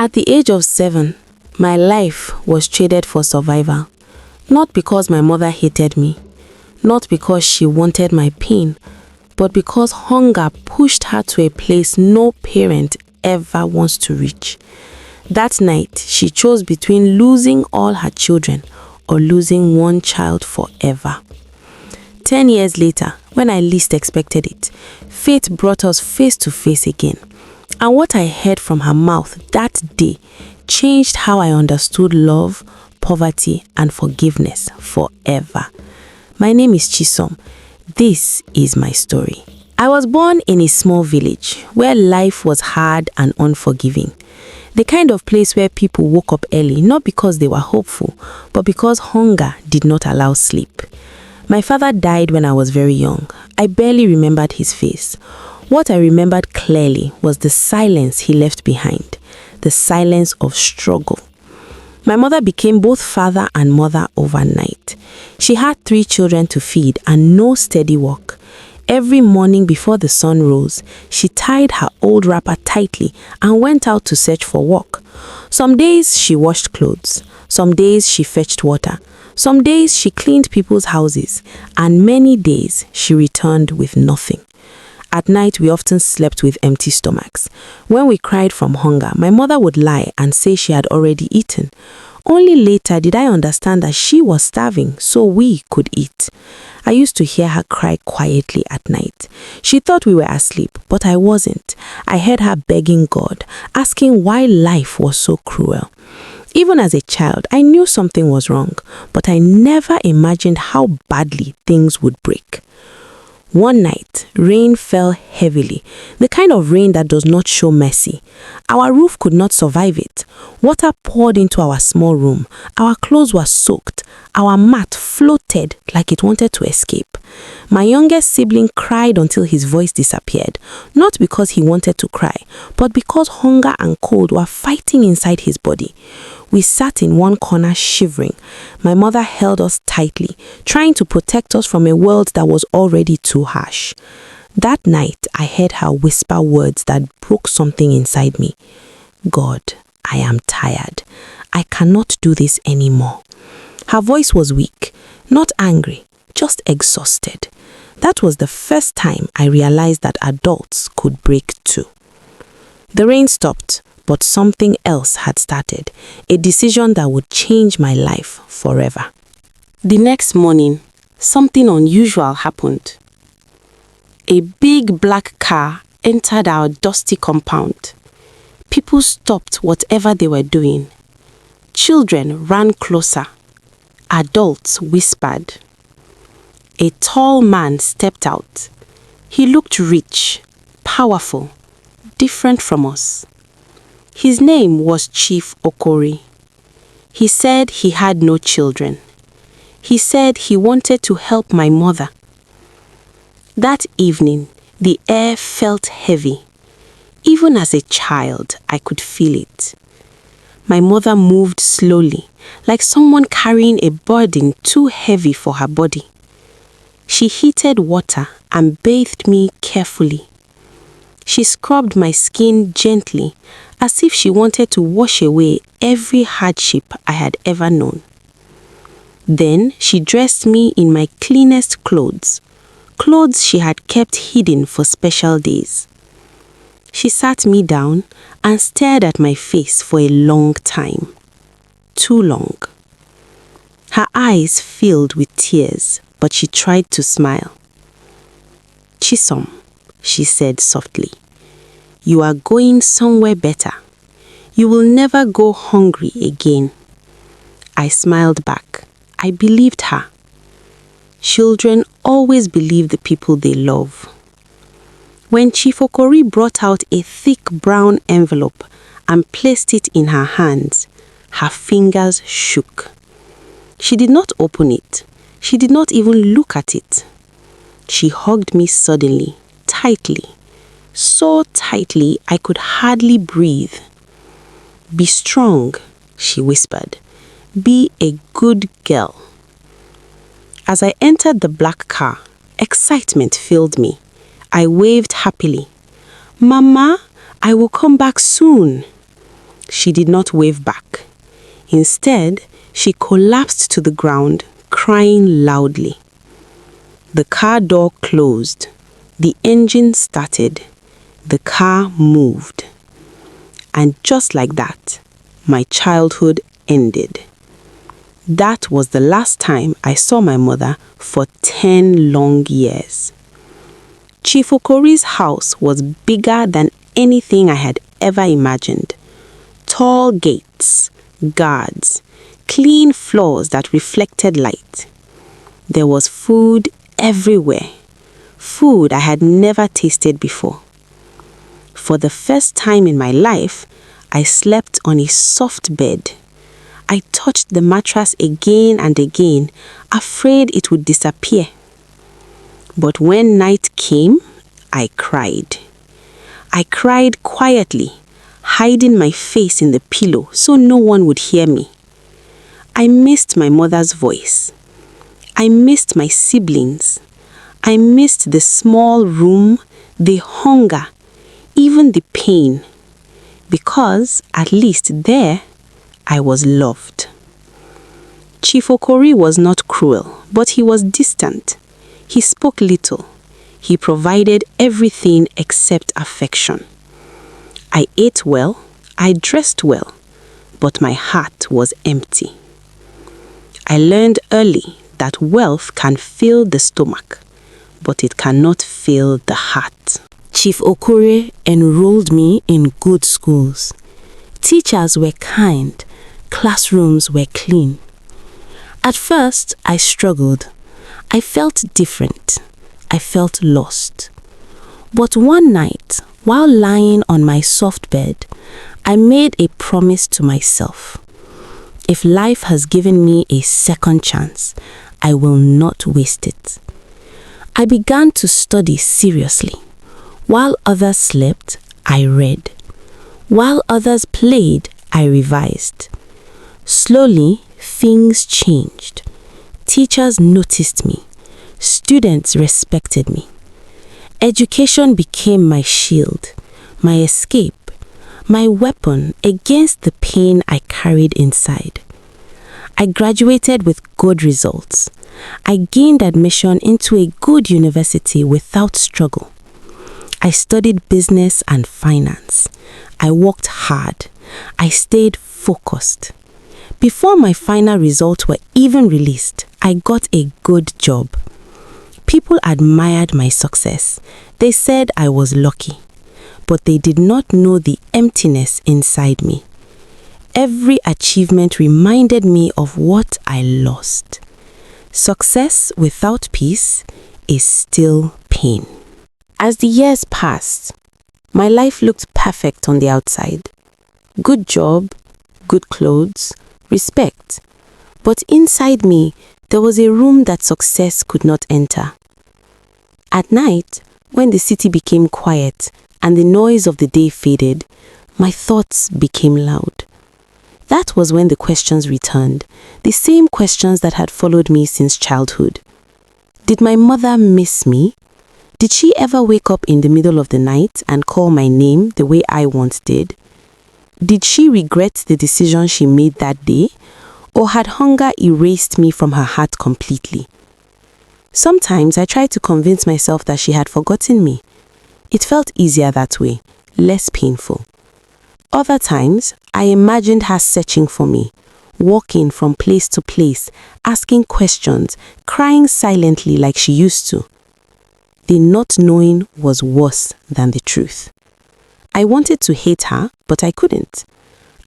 At the age of 7, my life was traded for survival. Not because my mother hated me, not because she wanted my pain, but because hunger pushed her to a place no parent ever wants to reach. That night, she chose between losing all her children or losing one child forever. 10 years later, when I least expected it, fate brought us face to face again. And what I heard from her mouth that day changed how I understood love, poverty, and forgiveness forever. My name is Chisom. This is my story. I was born in a small village where life was hard and unforgiving. The kind of place where people woke up early not because they were hopeful, but because hunger did not allow sleep. My father died when I was very young. I barely remembered his face. What I remembered clearly was the silence he left behind, the silence of struggle. My mother became both father and mother overnight. She had 3 children to feed and no steady work. Every morning before the sun rose, she tied her old wrapper tightly and went out to search for work. Some days she washed clothes, some days she fetched water, some days she cleaned people's houses, and many days she returned with nothing. At night, we often slept with empty stomachs. When we cried from hunger, my mother would lie and say she had already eaten. Only later did I understand that she was starving so we could eat. I used to hear her cry quietly at night. She thought we were asleep, but I wasn't. I heard her begging God, asking why life was so cruel. Even as a child, I knew something was wrong, but I never imagined how badly things would break. One night, rain fell heavily, the kind of rain that does not show mercy. Our roof could not survive it. Water poured into our small room. Our clothes were soaked. Our mat floated like it wanted to escape. My youngest sibling cried until his voice disappeared, not because he wanted to cry, but because hunger and cold were fighting inside his body. We sat in one corner shivering. My mother held us tightly, trying to protect us from a world that was already too harsh. That night, I heard her whisper words that broke something inside me. God, I am tired. I cannot do this anymore. Her voice was weak, not angry, just exhausted. That was the first time I realized that adults could break too. The rain stopped, but something else had started, a decision that would change my life forever. The next morning, something unusual happened. A big black car entered our dusty compound. People stopped whatever they were doing. Children ran closer. Adults whispered. A tall man stepped out. He looked rich, powerful, different from us. His name was Chief Okori. He said he had no children. He said he wanted to help my mother. That evening, the air felt heavy. Even as a child, I could feel it. My mother moved slowly, like someone carrying a burden too heavy for her body. She heated water and bathed me carefully. She scrubbed my skin gently, as if she wanted to wash away every hardship I had ever known. Then she dressed me in my cleanest clothes she had kept hidden for special days. She sat me down and stared at my face for a long time. Too long. Her eyes filled with tears, but she tried to smile. Chisom, she said softly, you are going somewhere better. You will never go hungry again. I smiled back. I believed her. Children always believe the people they love. When Chief Okori brought out a thick brown envelope and placed it in her hands, her fingers shook. She did not open it. She did not even look at it. She hugged me suddenly, tightly, so tightly I could hardly breathe. Be strong, she whispered. Be a good girl. As I entered the black car, excitement filled me. I waved happily. Mama, I will come back soon. She did not wave back. Instead, she collapsed to the ground, crying loudly. The car door closed. The engine started. The car moved. And just like that, my childhood ended. That was the last time I saw my mother for 10 long years. Chief Okori's house was bigger than anything I had ever imagined. Tall gates, guards, clean floors that reflected light. There was food everywhere. Food I had never tasted before. For the first time in my life, I slept on a soft bed. I touched the mattress again and again, afraid it would disappear. But when night came, I cried. I cried quietly, hiding my face in the pillow so no one would hear me. I missed my mother's voice. I missed my siblings. I missed the small room, the hunger, even the pain. Because at least there, I was loved. Chief Okori was not cruel, but he was distant. He spoke little. He provided everything except affection. I ate well, I dressed well, but my heart was empty. I learned early that wealth can fill the stomach, but it cannot fill the heart. Chief Okori enrolled me in good schools. Teachers were kind. Classrooms were clean. At first, I struggled. I felt different. I felt lost. But one night, while lying on my soft bed, I made a promise to myself. If life has given me a second chance, I will not waste it. I began to study seriously. While others slept, I read. While others played, I revised. Slowly, things changed. Teachers noticed me. Students respected me. Education became my shield, my escape, my weapon against the pain I carried inside. I graduated with good results. I gained admission into a good university without struggle. I studied business and finance. I worked hard. I stayed focused. Before my final results were even released, I got a good job. People admired my success. They said I was lucky, but they did not know the emptiness inside me. Every achievement reminded me of what I lost. Success without peace is still pain. As the years passed, my life looked perfect on the outside. Good job, good clothes, respect. But inside me, there was a room that success could not enter. At night, when the city became quiet and the noise of the day faded, my thoughts became loud. That was when the questions returned, the same questions that had followed me since childhood. Did my mother miss me? Did she ever wake up in the middle of the night and call my name the way I once did? Did she regret the decision she made that day? Or had hunger erased me from her heart completely? Sometimes I tried to convince myself that she had forgotten me. It felt easier that way, less painful. Other times, I imagined her searching for me, walking from place to place, asking questions, crying silently like she used to. The not knowing was worse than the truth. I wanted to hate her, but I couldn't.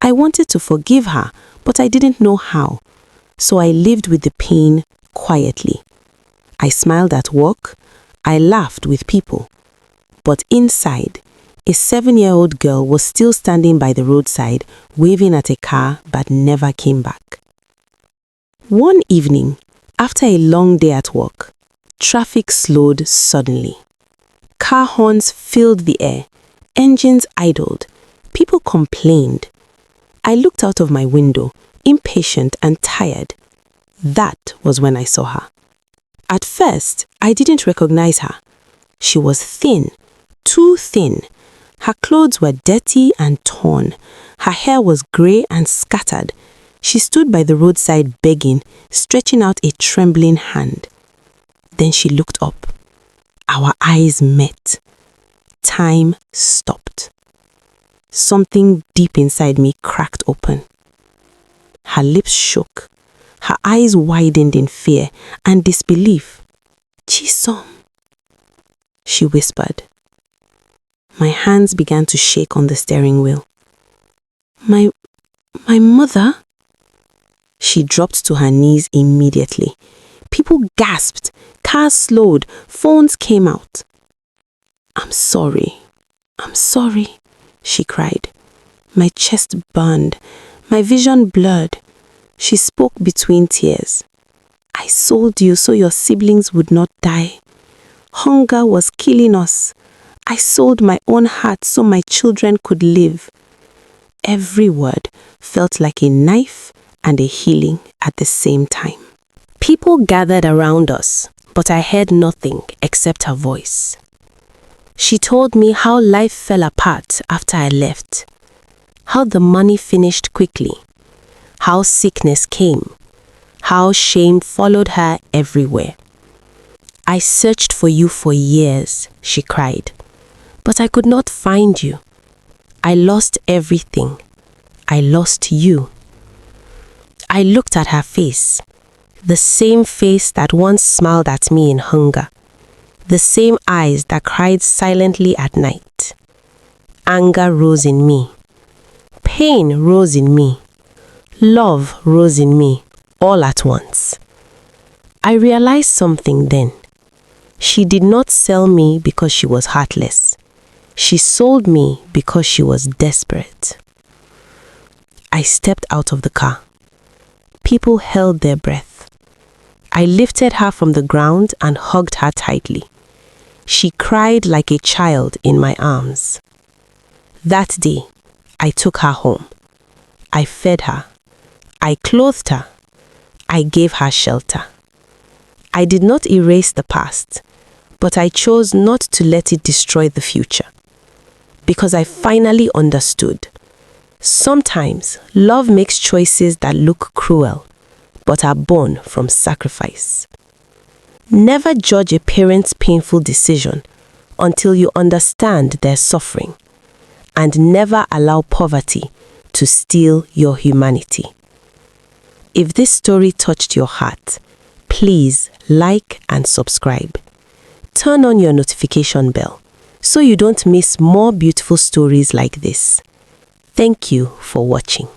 I wanted to forgive her, but I didn't know how. So I lived with the pain quietly. I smiled at work. I laughed with people. But inside, a 7-year-old girl was still standing by the roadside, waving at a car, but never came back. One evening, after a long day at work, traffic slowed suddenly. Car horns filled the air. Engines idled. People complained. I looked out of my window, impatient and tired. That was when I saw her. At first, I didn't recognize her. She was thin, too thin. Her clothes were dirty and torn. Her hair was grey and scattered. She stood by the roadside begging, stretching out a trembling hand. Then she looked up. Our eyes met. Time stopped. Something deep inside me cracked open. Her lips shook. Her eyes widened in fear and disbelief. "Chisom," she whispered. My hands began to shake on the steering wheel. My mother?" She dropped to her knees immediately. People gasped. Cars slowed. Phones came out. I'm sorry, she cried. My chest burned. My vision blurred. She spoke between tears. "I sold you so your siblings would not die. Hunger was killing us. I sold my own heart so my children could live." Every word felt like a knife and a healing at the same time. People gathered around us, but I heard nothing except her voice. She told me how life fell apart after I left, how the money finished quickly, how sickness came, how shame followed her everywhere. "I searched for you for years," she cried, "but I could not find you. I lost everything. I lost you." I looked at her face, the same face that once smiled at me in hunger, the same eyes that cried silently at night. Anger rose in me. Pain rose in me. Love rose in me, all at once. I realized something then. She did not sell me because she was heartless. She sold me because she was desperate. I stepped out of the car. People held their breath. I lifted her from the ground and hugged her tightly. She cried like a child in my arms. That day, I took her home. I fed her. I clothed her. I gave her shelter. I did not erase the past, but I chose not to let it destroy the future. Because I finally understood. Sometimes love makes choices that look cruel, but are born from sacrifice. Never judge a parent's painful decision until you understand their suffering, and never allow poverty to steal your humanity. If this story touched your heart, please like and subscribe. Turn on your notification bell so you don't miss more beautiful stories like this. Thank you for watching.